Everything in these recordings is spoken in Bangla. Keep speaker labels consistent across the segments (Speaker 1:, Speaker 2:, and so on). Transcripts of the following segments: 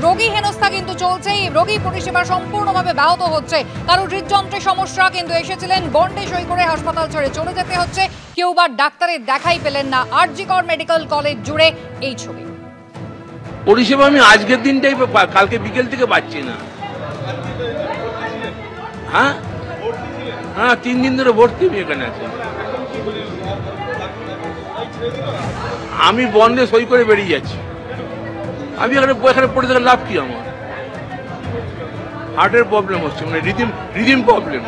Speaker 1: রোগী হেনস্থা কিন্তু চলছে, রোগী পরিষেবা সম্পূর্ণভাবে ব্যাহত হচ্ছে। কারো হৃদযন্ত্রের সমস্যা কিন্তু এসেছিলেন, বন্ডে সই করে হাসপাতাল ছেড়ে চলে যেতে হচ্ছে, কেউ বা ডাক্তারের দেখাই পেলেন না। আরজিকর মেডিকেল কলেজ জুড়ে এই ছবি।
Speaker 2: পরিষেবা আমি আজকের দিনটাই কালকে বিকেল থেকে পাচ্ছি না। হ্যাঁ হ্যাঁ, 3 দিন ধরে ভর্তি আমি এখানে আছি। আমি বন্ডে সই করে বেরিয়ে যাচ্ছি। আমি এখানে পড়ে থাকার লাভ কি? আমার হার্টের প্রবলেম হচ্ছে, মানে রিদিম প্রবলেম।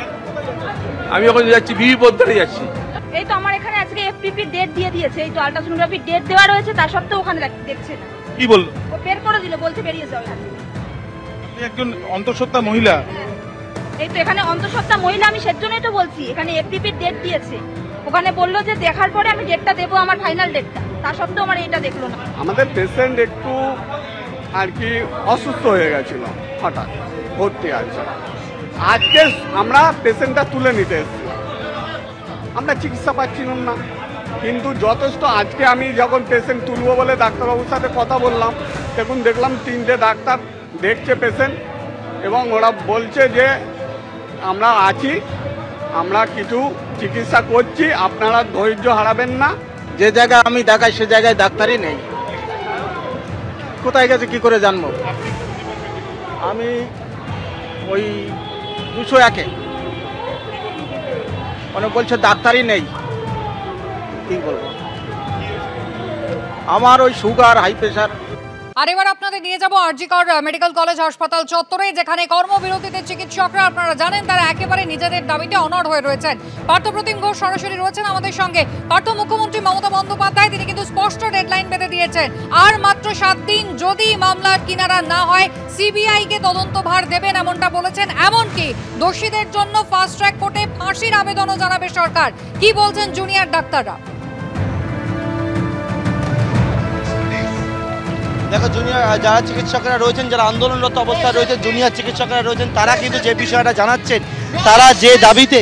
Speaker 2: আমি এখন যাচ্ছি বিবি পদ্মারে যাচ্ছি।
Speaker 3: এই তো আমার এখানে আজকে এফপিপি ডেট দিয়ে দিয়েছে, এই তো আল্ট্রাসোনোগ্রাফি ডেট দেওয়া রয়েছে, তার সত্ত্বেও ওখানে দেখছে না।
Speaker 4: কি বললো?
Speaker 3: ও বের করে দিল, বলছে বেরিয়ে যাও এখান থেকে।
Speaker 4: আপনি একজন অন্তঃসত্ত্বা মহিলা।
Speaker 3: এই তো এখানে অন্তঃসত্ত্বা মহিলা, আমি সেজন্যই তো বলছি এখানে এফপিপি ডেট দিয়েছে, ওখানে বললো যে দেখার পরে আমি ডেটটা দেবো, আমার ফাইনাল ডেটটা, তার সত্ত্বেও আমার এটা দেখলো না।
Speaker 5: আমাদের পেশেন্ট একটু আর কি অসুস্থ হয়ে গেছিল, হঠাৎ ভর্তি আছে। আজকে আমরা পেশেন্টটা তুলে নিতে এসেছিলাম, আমরা চিকিৎসা পাচ্ছিলাম না, কিন্তু যথেষ্ট আজকে আমি যখন পেশেন্ট তুলবো বলে ডাক্তারবাবুর সাথে কথা বললাম, দেখলাম 3টে ডাক্তার দেখছে পেশেন্ট, এবং ওরা বলছে যে আমরা আছি, আমরা কিছু চিকিৎসা করছি, আপনারা ধৈর্য হারাবেন না।
Speaker 6: যে জায়গায় আমি দেখাই সে জায়গায় ডাক্তারই নেই, কোথায় গেছে কি করে জানবো? আমি ওই 201-এ, মানে বলছে ডাক্তারই নেই। কি বলবো, আমার ওই সুগার, হাই প্রেশার।
Speaker 1: আর এবার আপনাদের নিয়ে যাব আরজিকর মেডিকেল কলেজ হাসপাতাল চত্বরে, যেখানে কর্মবিরতিতে চিকিৎসকরা, আপনারা জানেন, তারা একেবারে নিজেদের দাবিতে অনড় হয়ে রয়েছেন। পার্থপ্রতিম ঘোষ সরাসরি রয়েছেন আমাদের সঙ্গে। পার্থ, মুখ্যমন্ত্রী মমতা বন্দ্যোপাধ্যায় তিনি কিন্তু স্পষ্ট ডেডলাইন বেঁধে দিয়েছেন, আর মাত্র 7 দিন যদি মামলার কিনারা না হয় সিবিআই কে তদন্তভার দেবেন, এমনটা বলেছেন। এমনকি দোষীদের জন্য ফাস্ট ট্র্যাক কোর্টে ফাঁসির আবেদনও জানাবে সরকার। কি বলছেন জুনিয়র ডাক্তাররা?
Speaker 6: দেখো, জুনিয়র যারা চিকিৎসকরা রয়েছেন, যারা আন্দোলনরত অবস্থায় রয়েছে, জুনিয়র চিকিৎসকরা রয়েছেন, তারা কিন্তু যে বিষয়টা জানাচ্ছেন, তারা যে দাবিতে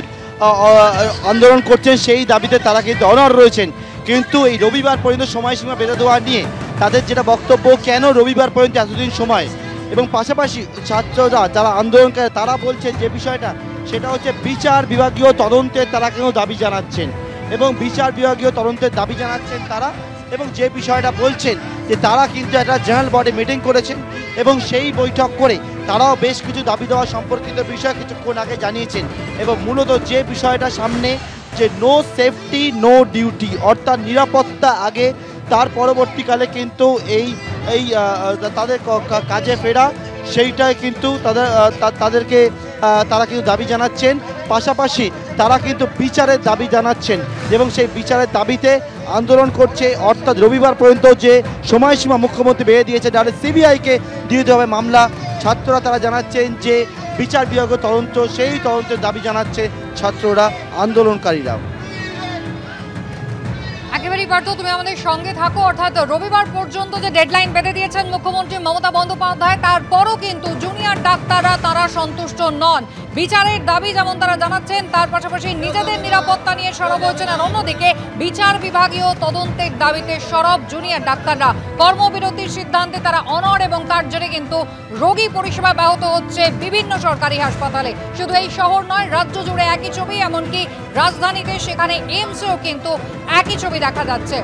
Speaker 6: আন্দোলন করছেন সেই দাবিতে তারা কিন্তু অনড় রয়েছেন। কিন্তু এই রবিবার পর্যন্ত সময়সীমা বেঁধে দেওয়া নিয়ে তাদের যেটা বক্তব্য, কেন রবিবার পর্যন্ত এতদিন সময়, এবং পাশাপাশি ছাত্ররা যারা আন্দোলনকারী তারা বলছেন যে বিষয়টা, সেটা হচ্ছে বিচার বিভাগীয় তদন্তের তারা কেন দাবি জানাচ্ছেন, এবং বিচার বিভাগীয় তদন্তের দাবি জানাচ্ছেন তারা, এবং যে বিষয়টা বলছেন যে তারা কিন্তু একটা জেনারেল বডি মিটিং করেছেন, এবং সেই বৈঠক করে তারাও বেশ কিছু দাবি দেওয়া সম্পর্কিত বিষয় কিছুক্ষণ আগে জানিয়েছেন। এবং মূলত যে বিষয়টা সামনে, যে নো সেফটি নো ডিউটি, অর্থাৎ নিরাপত্তা আগে, তার পরবর্তীকালে কিন্তু এই তাদের কাজে ফেরা, সেইটাই কিন্তু তাদেরকে তারা কিন্তু দাবি জানাচ্ছেন। পাশাপাশি তারা কিন্তু বিচারের দাবি জানাচ্ছেন, এবং সেই বিচারের দাবিতে আন্দোলন করছে। অর্থাৎ রবিবার পর্যন্ত যে সময়সীমা মুখ্যমন্ত্রী বেঁধে দিয়েছে, তাহলে সিবিআইকে দিয়ে দিতে হবে মামলা। ছাত্ররা তারা জানাচ্ছেন যে বিচার বিভাগীয় তদন্ত, সেই তদন্তের দাবি জানাচ্ছে ছাত্ররা, আন্দোলনকারীরা।
Speaker 1: একেবারেই পার্থ, তুমি আমাদের সঙ্গে থাকো। অর্থাৎ রবিবার পর্যন্ত যে ডেডলাইন বেঁধে দিয়েছেন মুখ্যমন্ত্রী মমতা বন্দ্যোপাধ্যায়, তারপরও কিন্তু জুনিয়র ডাক্তাররা তারা সন্তুষ্ট নন। বিচারের দাবি যেমন তারা জানাচ্ছেন, তার পাশাপাশি নিজেদের নিরাপত্তা নিয়ে সরব হচ্ছেন, আর অন্যদিকে বিচার বিভাগীয় তদন্তের দাবিতে সরব জুনিয়র ডাক্তাররা। কর্মবিরতির সিদ্ধান্তে তারা অনড়, এবং তার জন্য কিন্তু রোগী পরিষেবা ব্যাহত হচ্ছে বিভিন্ন সরকারি হাসপাতালে। শুধু এই শহর নয়, রাজ্য জুড়ে একই ছবি, এমনকি রাজধানীতে সেখানে এইমসেও কিন্তু একই ছবি দেখা যাচ্ছে।